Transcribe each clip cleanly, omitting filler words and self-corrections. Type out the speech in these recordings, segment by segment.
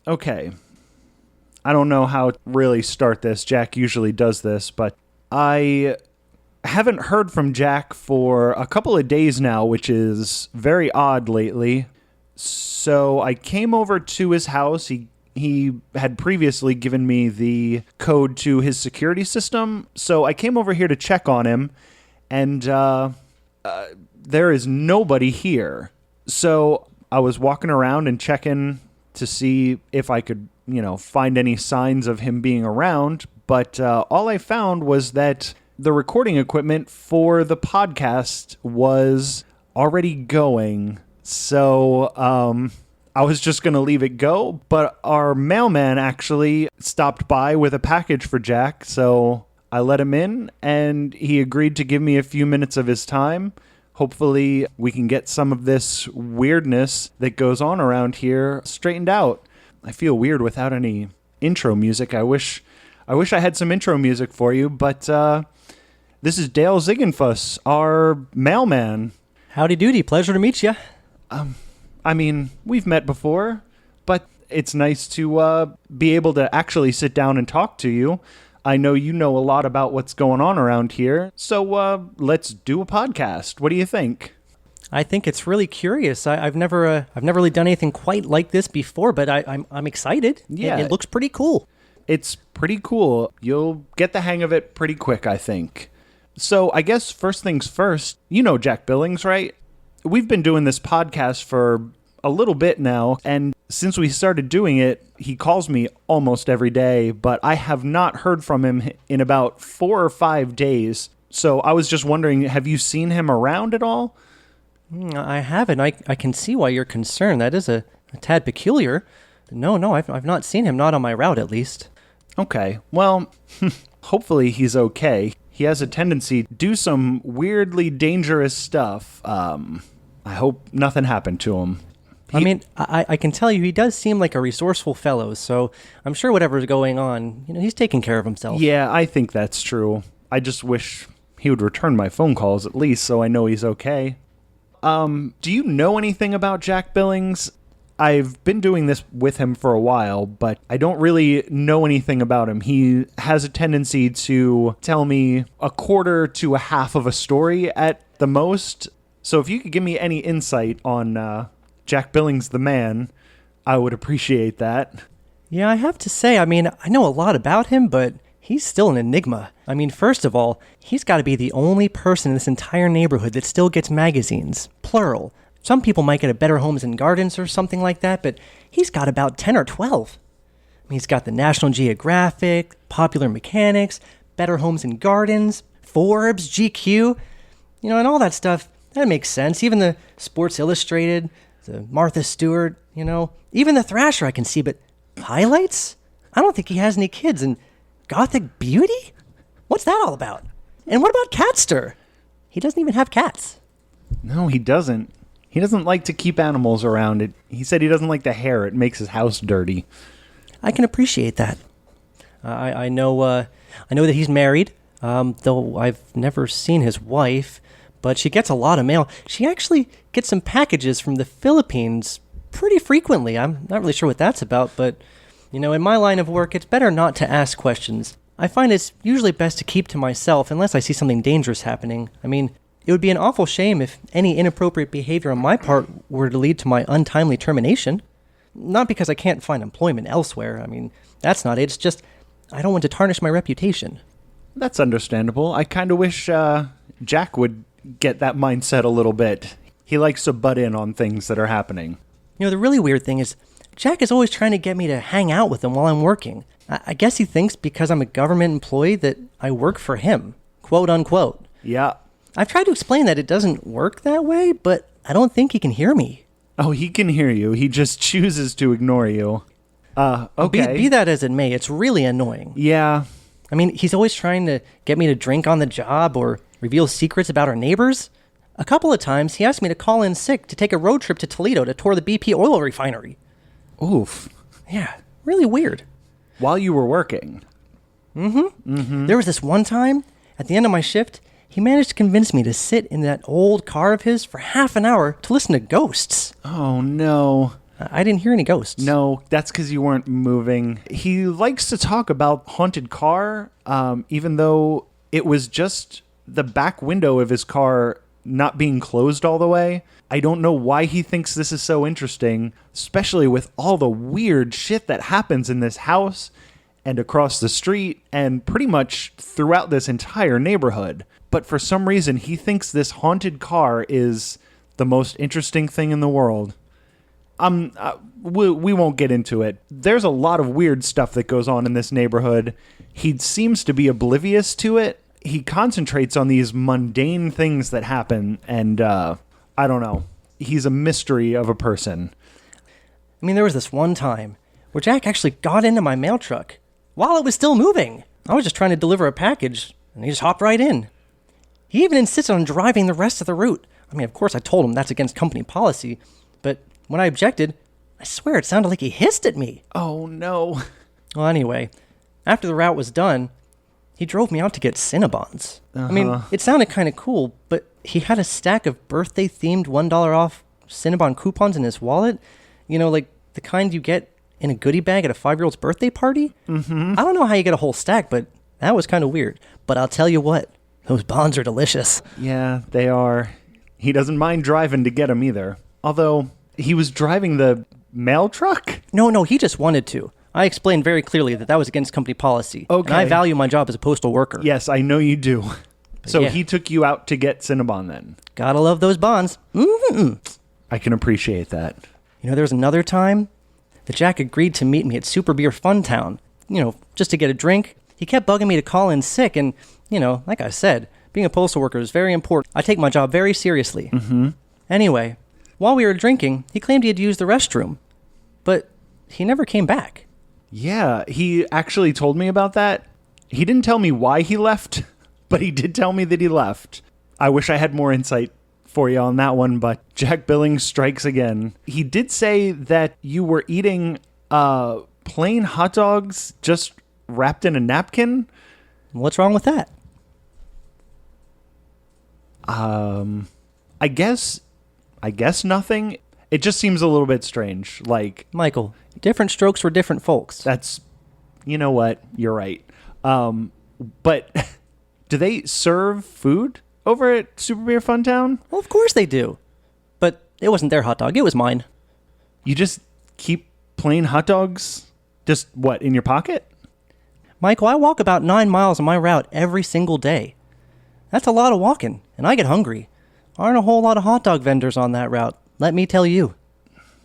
Okay. I don't know how to really start this. Jack usually does this, but I haven't heard from Jack for a couple of days now, which is very odd lately. So I came over to his house. He had previously given me the code to his security system, so I came over here to check on him, and there is nobody here. So I was walking around and checking to see if I could, find any signs of him being around, but all I found was that the recording equipment for the podcast was already going. So I was just going to leave it go, but our mailman actually stopped by with a package for Jack, so I let him in, and he agreed to give me a few minutes of his time. Hopefully, we can get some of this weirdness that goes on around here straightened out. I feel weird without any intro music. I wish I had some intro music for you, but this is Dale Ziegenfuss, our mailman. Howdy doody, pleasure to meet you. I mean, we've met before, but it's nice to be able to actually sit down and talk to you. I know you know a lot about what's going on around here, so let's do a podcast. What do you think? I think it's really curious. I've never really done anything quite like this before, but I'm excited. Yeah, it looks pretty cool. It's pretty cool. You'll get the hang of it pretty quick, I think. So I guess first things first, you know Jack Billings, right? We've been doing this podcast for a little bit now, and since we started doing it, he calls me almost every day, but I have not heard from him in about 4 or 5 days. So I was just wondering, have you seen him around at all? I haven't. I can see why you're concerned. That is a tad peculiar. No, I've not seen him, not on my route at least. Okay, well, hopefully he's okay. He has a tendency to do some weirdly dangerous stuff. I hope nothing happened to him. I can tell you he does seem like a resourceful fellow, so I'm sure whatever's going on, he's taking care of himself. Yeah, I think that's true. I just wish he would return my phone calls at least so I know he's okay. Do you know anything about Jack Billings? I've been doing this with him for a while, but I don't really know anything about him. He has a tendency to tell me a quarter to a half of a story at the most. So if you could give me any insight on Jack Billings the man, I would appreciate that. Yeah, I have to say, I know a lot about him, but he's still an enigma. First of all, he's got to be the only person in this entire neighborhood that still gets magazines, plural. Some people might get a Better Homes and Gardens or something like that, but he's got about 10 or 12. He's got the National Geographic, Popular Mechanics, Better Homes and Gardens, Forbes, GQ, and all that stuff. That makes sense. Even the Sports Illustrated, the Martha Stewart, even the Thrasher I can see, but highlights? I don't think he has any kids. And Gothic Beauty? What's that all about? And what about Catster? He doesn't even have cats. No, he doesn't. He doesn't like to keep animals around. He said he doesn't like the hair. It makes his house dirty. I can appreciate that. I know that he's married, though I've never seen his wife, but she gets a lot of mail. She actually gets some packages from the Philippines pretty frequently. I'm not really sure what that's about, but, in my line of work, it's better not to ask questions. I find it's usually best to keep to myself unless I see something dangerous happening. It would be an awful shame if any inappropriate behavior on my part were to lead to my untimely termination. Not because I can't find employment elsewhere. That's not it. It's just I don't want to tarnish my reputation. That's understandable. I kind of wish Jack would get that mindset a little bit. He likes to butt in on things that are happening. The really weird thing is Jack is always trying to get me to hang out with him while I'm working. I guess he thinks because I'm a government employee that I work for him, quote unquote. Yeah. I've tried to explain that it doesn't work that way, but I don't think he can hear me. Oh, he can hear you. He just chooses to ignore you. Okay. Be that as it may, it's really annoying. Yeah. He's always trying to get me to drink on the job or reveal secrets about our neighbors. A couple of times, he asked me to call in sick to take a road trip to Toledo to tour the BP oil refinery. Oof. Yeah, really weird. While you were working? Mm-hmm. There was this one time, at the end of my shift, he managed to convince me to sit in that old car of his for half an hour to listen to ghosts. Oh, no. I didn't hear any ghosts. No, that's because you weren't moving. He likes to talk about haunted car, even though it was just the back window of his car not being closed all the way. I don't know why he thinks this is so interesting, especially with all the weird shit that happens in this house and across the street and pretty much throughout this entire neighborhood. But for some reason, he thinks this haunted car is the most interesting thing in the world. We won't get into it. There's a lot of weird stuff that goes on in this neighborhood. He seems to be oblivious to it. He concentrates on these mundane things that happen, and I don't know. He's a mystery of a person. I mean, there was this one time where Jack actually got into my mail truck while it was still moving. I was just trying to deliver a package, and he just hopped right in. He even insisted on driving the rest of the route. I mean, of course, I told him that's against company policy, but when I objected, I swear it sounded like he hissed at me. Oh, no. Well, anyway, after the route was done, he drove me out to get Cinnabons. I mean, it sounded kind of cool, but he had a stack of birthday-themed $1 off Cinnabon coupons in his wallet. You know, like the kind you get in a goodie bag at a 5-year-old's birthday party. Mm-hmm. I don't know how you get a whole stack, but that was kind of weird. But I'll tell you what, those bonds are delicious. Yeah, they are. He doesn't mind driving to get them either. Although, he was driving the mail truck? No, he just wanted to. I explained very clearly that was against company policy. Okay. And I value my job as a postal worker. Yes, I know you do. So yeah. He took you out to get Cinnabon then? Gotta love those bonds. Mm-hmm. I can appreciate that. You know, there was another time that Jack agreed to meet me at Super Beer Funtown, you know, just to get a drink. He kept bugging me to call in sick, and, you know, like I said, being a postal worker is very important. I take my job very seriously. Mm-hmm. Anyway, while we were drinking, he claimed he had used the restroom, but he never came back. Yeah, he actually told me about that. He didn't tell me why he left, but he did tell me that he left. I wish I had more insight for you on that one, but Jack Billings strikes again. He did say that you were eating plain hot dogs just wrapped in a napkin. What's wrong with that? I guess nothing. It just seems a little bit strange. Like, Michael, different strokes for different folks. that's, you know what? You're right. But do they serve food over at Super Beer Funtown? Well, of course they do. But it wasn't their hot dog. It was mine. You just keep plain hot dogs, just what, in your pocket? Michael, I walk about 9 miles on my route every single day. That's a lot of walking, and I get hungry. Aren't a whole lot of hot dog vendors on that route, let me tell you.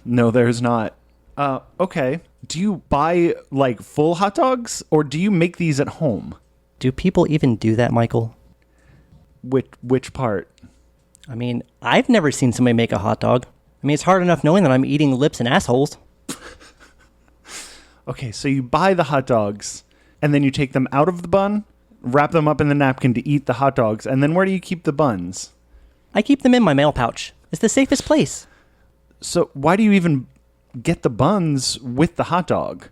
No, there's not. Okay. Do you buy, like, full hot dogs, or do you make these at home? Do people even do that, Michael? Which part? I mean, I've never seen somebody make a hot dog. I mean, it's hard enough knowing that I'm eating lips and assholes. Okay, so you buy the hot dogs, and then you take them out of the bun, wrap them up in the napkin to eat the hot dogs, and then where do you keep the buns? I keep them in my mail pouch. It's the safest place. So why do you even get the buns with the hot dog?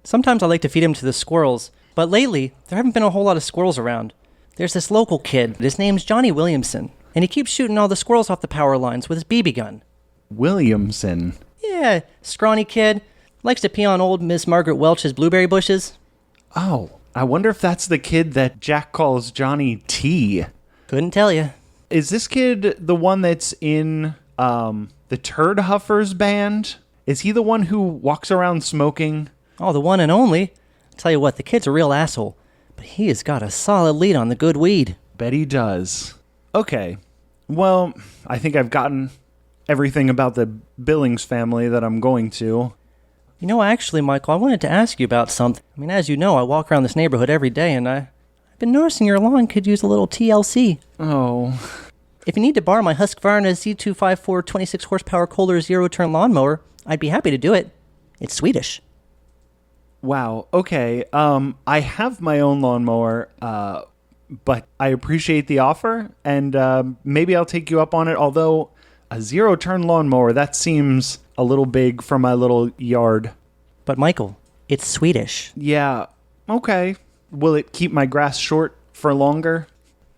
Sometimes I like to feed them to the squirrels, but lately, there haven't been a whole lot of squirrels around. There's this local kid. His name's Johnny Williamson, and he keeps shooting all the squirrels off the power lines with his BB gun. Williamson? Yeah, scrawny kid. Likes to pee on old Miss Margaret Welch's blueberry bushes. Oh, I wonder if that's the kid that Jack calls Johnny T. Couldn't tell you. Is this kid the one that's in the Turd Huffers band? Is he the one who walks around smoking? Oh, the one and only. Tell you what, the kid's a real asshole, but he has got a solid lead on the good weed. Bet he does. Okay. Well, I think I've gotten everything about the Billings family that I'm going to. You know, actually, Michael, I wanted to ask you about something. I mean, as you know, I walk around this neighborhood every day, and I've been noticing your lawn could use a little TLC. Oh. If you need to borrow my Husqvarna Z254 26 horsepower Kohler zero-turn lawnmower, I'd be happy to do it. It's Swedish. Wow. Okay. I have my own lawnmower, but I appreciate the offer, and maybe I'll take you up on it. Although a zero-turn lawnmower, that seems a little big for my little yard. But Michael, it's Swedish. Yeah. Okay. Will it keep my grass short for longer?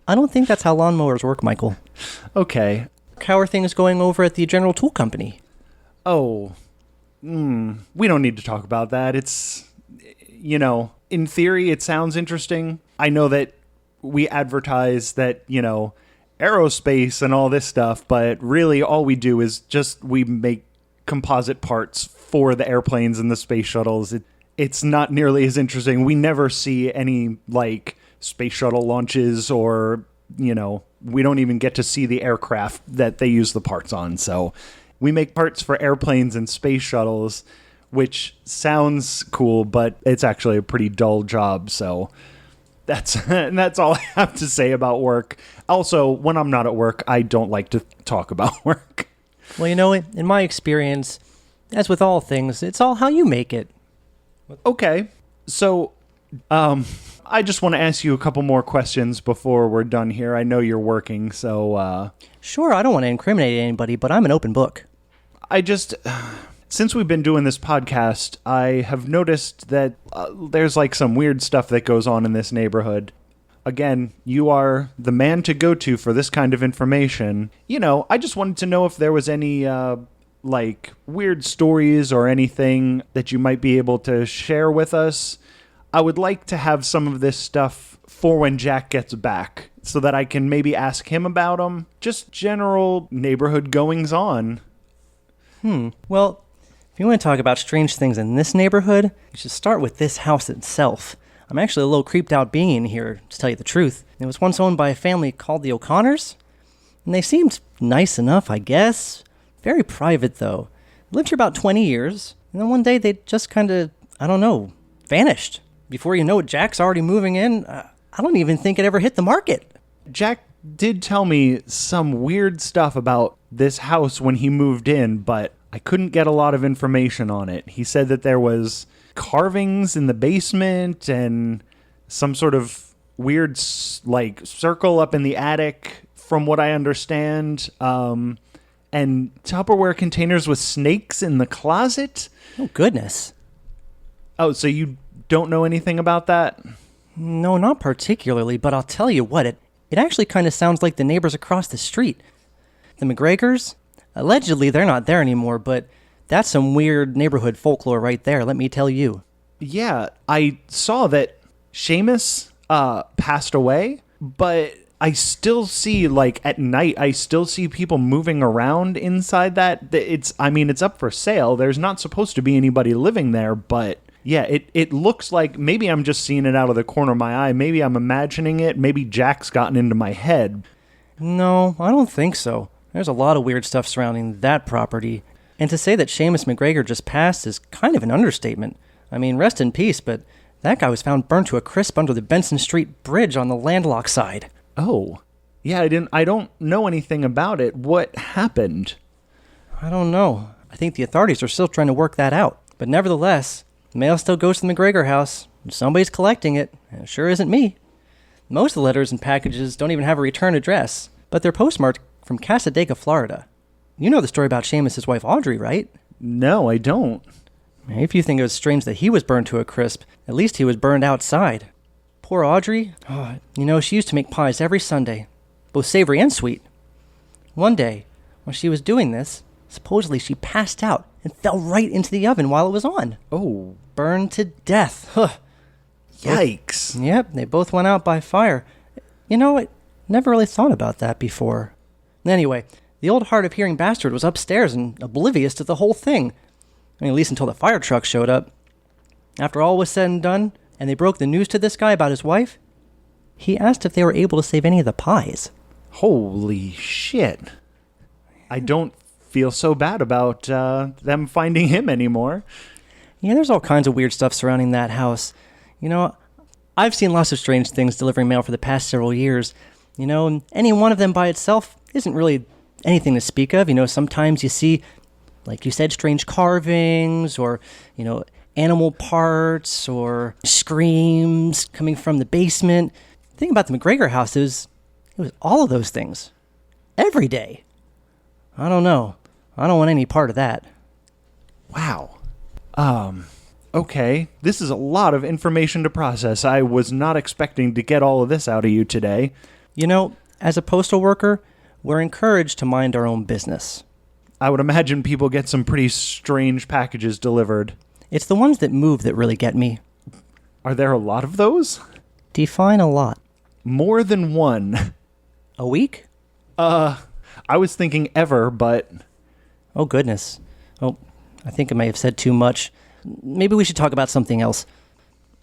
I don't think that's how lawnmowers work, Michael. Okay. How are things going over at the General Tool Company? Oh, we don't need to talk about that. It's, in theory, it sounds interesting. I know that we advertise that, aerospace and all this stuff, but really all we do is we make composite parts for the airplanes and the space shuttles. It's not nearly as interesting. We never see any, space shuttle launches or, we don't even get to see the aircraft that they use the parts on. So we make parts for airplanes and space shuttles, which sounds cool, but it's actually a pretty dull job. So that's all I have to say about work. Also, when I'm not at work, I don't like to talk about work. Well, in my experience, as with all things, it's all how you make it. Okay. So, I just want to ask you a couple more questions before we're done here. I know you're working, so... Sure, I don't want to incriminate anybody, but I'm an open book. Since we've been doing this podcast, I have noticed that there's some weird stuff that goes on in this neighborhood. Again, you are the man to go to for this kind of information. I just wanted to know if there was any, weird stories or anything that you might be able to share with us. I would like to have some of this stuff for when Jack gets back so that I can maybe ask him about them. Just general neighborhood goings-on. Well, if you want to talk about strange things in this neighborhood, you should start with this house itself. I'm actually a little creeped out being in here, to tell you the truth. It was once owned by a family called the O'Connors, and they seemed nice enough, I guess. Very private, though. Lived here about 20 years, and then one day they just kind of, vanished. Before you know it, Jack's already moving in. I don't even think it ever hit the market. Jack did tell me some weird stuff about this house when he moved in, but I couldn't get a lot of information on it. He said that there was carvings in the basement and some sort of weird, circle up in the attic, from what I understand, and Tupperware containers with snakes in the closet. Oh, goodness. Oh, so you don't know anything about that? No, not particularly, but I'll tell you what, it actually kind of sounds like the neighbors across the street. The McGregors? Allegedly, they're not there anymore, but that's some weird neighborhood folklore right there, let me tell you. Yeah, I saw that Seamus passed away, but I still see, at night, I still see people moving around inside that. It's up for sale. There's not supposed to be anybody living there, but yeah, it looks like maybe I'm just seeing it out of the corner of my eye. Maybe I'm imagining it. Maybe Jack's gotten into my head. No, I don't think so. There's a lot of weird stuff surrounding that property. And to say that Seamus McGregor just passed is kind of an understatement. Rest in peace, but that guy was found burnt to a crisp under the Benson Street Bridge on the landlocked side. Oh, yeah, I don't know anything about it. What happened? I don't know. I think the authorities are still trying to work that out. But nevertheless, the mail still goes to the McGregor house. And somebody's collecting it, and it sure isn't me. Most of the letters and packages don't even have a return address, but they're postmarked from Casadega, Florida. You know the story about Seamus' wife Audrey, right? No, I don't. If you think it was strange that he was burned to a crisp, at least he was burned outside. Poor Audrey. She used to make pies every Sunday, both savory and sweet. One day, while she was doing this, supposedly she passed out and fell right into the oven while it was on. Oh. Burned to death. Huh. Yikes. Yep, they both went out by fire. I never really thought about that before. Anyway, the old hard-of-hearing bastard was upstairs and oblivious to the whole thing. At least until the fire truck showed up. After all was said and done, and they broke the news to this guy about his wife, he asked if they were able to save any of the pies. Holy shit. I don't feel so bad about them finding him anymore. Yeah, there's all kinds of weird stuff surrounding that house. I've seen lots of strange things delivering mail for the past several years. Any one of them by itself isn't really anything to speak of. Sometimes you see, like you said, strange carvings or, animal parts or screams coming from the basement. The thing about the McGregor house is it was all of those things. Every day. I don't know. I don't want any part of that. Wow. Okay. This is a lot of information to process. I was not expecting to get all of this out of you today. As a postal worker, we're encouraged to mind our own business. I would imagine people get some pretty strange packages delivered. It's the ones that move that really get me. Are there a lot of those? Define a lot. More than one. A week? I was thinking ever, but... Oh, goodness. Oh, I think I may have said too much. Maybe we should talk about something else.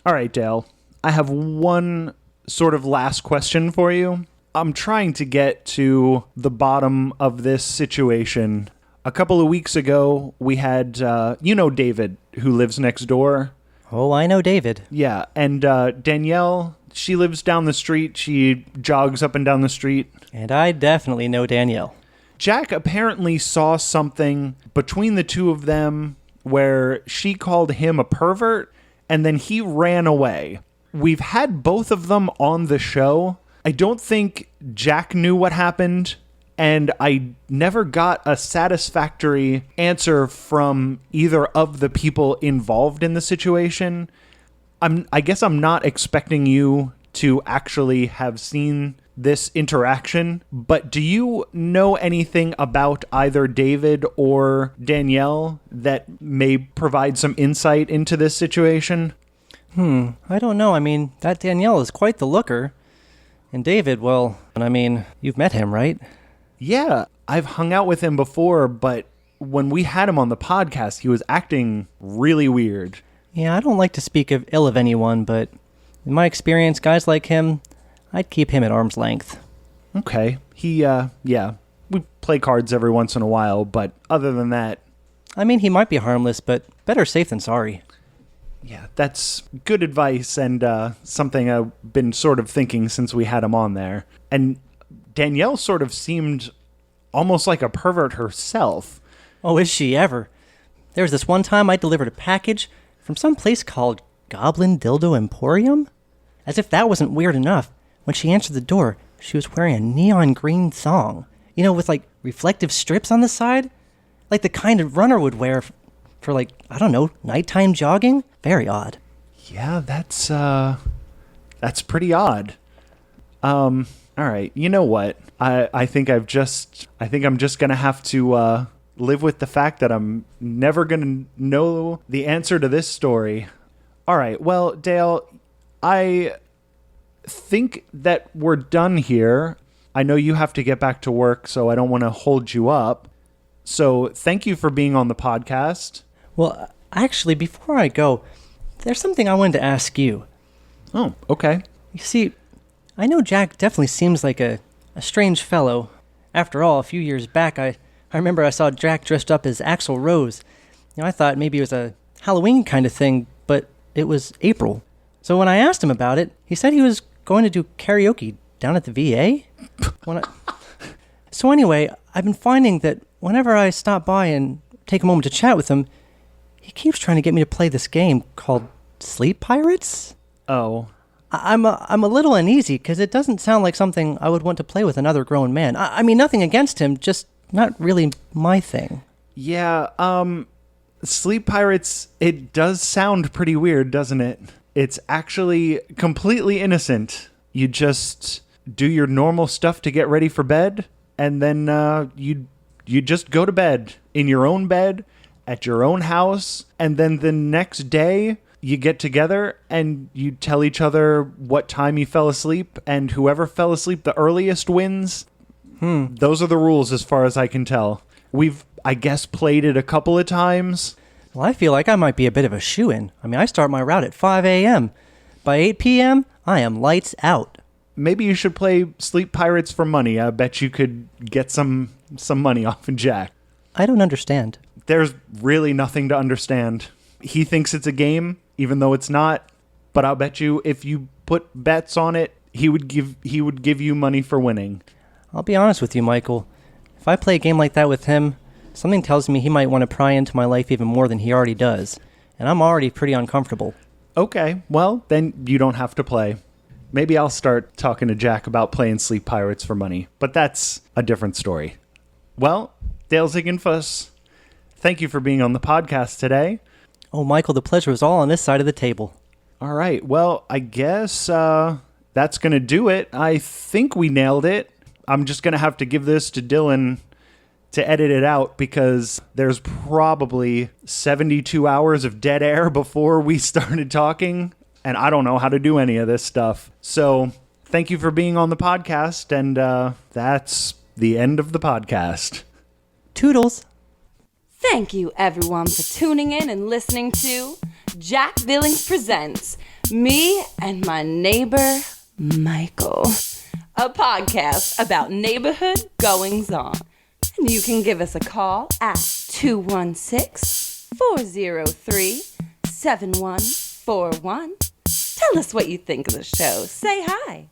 All right, Dale. I have one sort of last question for you. I'm trying to get to the bottom of this situation. A couple of weeks ago, we had, David, who lives next door. Oh, I know David. Yeah, and Danielle, she lives down the street. She jogs up and down the street. And I definitely know Danielle. Jack apparently saw something between the two of them where she called him a pervert, and then he ran away. We've had both of them on the show. I don't think Jack knew what happened, and I never got a satisfactory answer from either of the people involved in the situation. I guess I'm not expecting you to actually have seen this interaction, but do you know anything about either David or Danielle that may provide some insight into this situation? I don't know. I mean, that Danielle is quite the looker. And David, well, you've met him, right? Yeah, I've hung out with him before, but when we had him on the podcast, he was acting really weird. Yeah, I don't like to speak ill of anyone, but in my experience, guys like him, I'd keep him at arm's length. Okay. We play cards every once in a while, but other than that... He might be harmless, but better safe than sorry. Yeah, that's good advice and something I've been sort of thinking since we had him on there. And Danielle sort of seemed almost like a pervert herself. Oh, is she ever? There was this one time I delivered a package from some place called Goblin Dildo Emporium. As if that wasn't weird enough, when she answered the door, she was wearing a neon green thong. With reflective strips on the side? Like the kind a runner would wear for nighttime jogging? Very odd. Yeah, that's pretty odd. All right, you know what? I think I'm just gonna have to live with the fact that I'm never gonna know the answer to this story. All right, well, Dale, I think that we're done here. I know you have to get back to work, so I don't want to hold you up. So thank you for being on the podcast. Well, actually, before I go, there's something I wanted to ask you. Oh, okay. You see, I know Jack definitely seems like a strange fellow. After all, a few years back, I remember I saw Jack dressed up as Axl Rose. I thought maybe it was a Halloween kind of thing, but it was April. So when I asked him about it, he said he was going to do karaoke down at the VA. So anyway, I've been finding that whenever I stop by and take a moment to chat with him, he keeps trying to get me to play this game called Sleep Pirates. Oh. I'm a little uneasy because it doesn't sound like something I would want to play with another grown man. Nothing against him, just not really my thing. Yeah, Sleep Pirates, it does sound pretty weird, doesn't it? It's actually completely innocent. You just do your normal stuff to get ready for bed, and then you just go to bed in your own bed at your own house, and then the next day you get together and you tell each other what time you fell asleep, and whoever fell asleep the earliest wins. Those are the rules as far as I can tell. We've, I guess, played it a couple of times. Well, I feel like I might be a bit of a shoo-in. I start my route at 5 a.m. By 8 p.m., I am lights out. Maybe you should play Sleep Pirates for money. I bet you could get some money off of Jack. I don't understand. There's really nothing to understand. He thinks it's a game, even though it's not. But I'll bet you if you put bets on it, he would give you money for winning. I'll be honest with you, Michael. If I play a game like that with him, something tells me he might want to pry into my life even more than he already does. And I'm already pretty uncomfortable. Okay, well, then you don't have to play. Maybe I'll start talking to Jack about playing Sleep Pirates for money. But that's a different story. Well, Dale Ziegenfuss, thank you for being on the podcast today. Oh, Michael, the pleasure is all on this side of the table. All right, well, I guess that's going to do it. I think we nailed it. I'm just going to have to give this to Dylan to edit it out because there's probably 72 hours of dead air before we started talking, and I don't know how to do any of this stuff. So thank you for being on the podcast, and that's the end of the podcast. Toodles. Thank you, everyone, for tuning in and listening to Jack Billings Presents Me and My Neighbor, Michael, a podcast about neighborhood goings-on. And you can give us a call at 216-403-7141. Tell us what you think of the show. Say hi.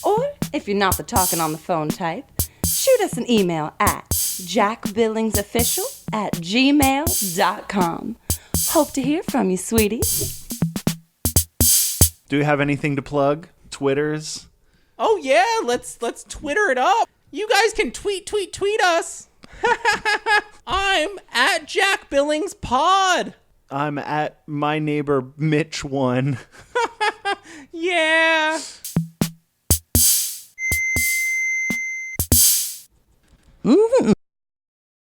Or, if you're not the talking on the phone type, shoot us an email at jackbillingsofficial@gmail.com. Hope to hear from you, sweetie. Do you have anything to plug? Twitters? Oh yeah, let's Twitter it up. You guys can tweet us. I'm at Jack Billings Pod. I'm at my neighbor Mitch1. Yeah.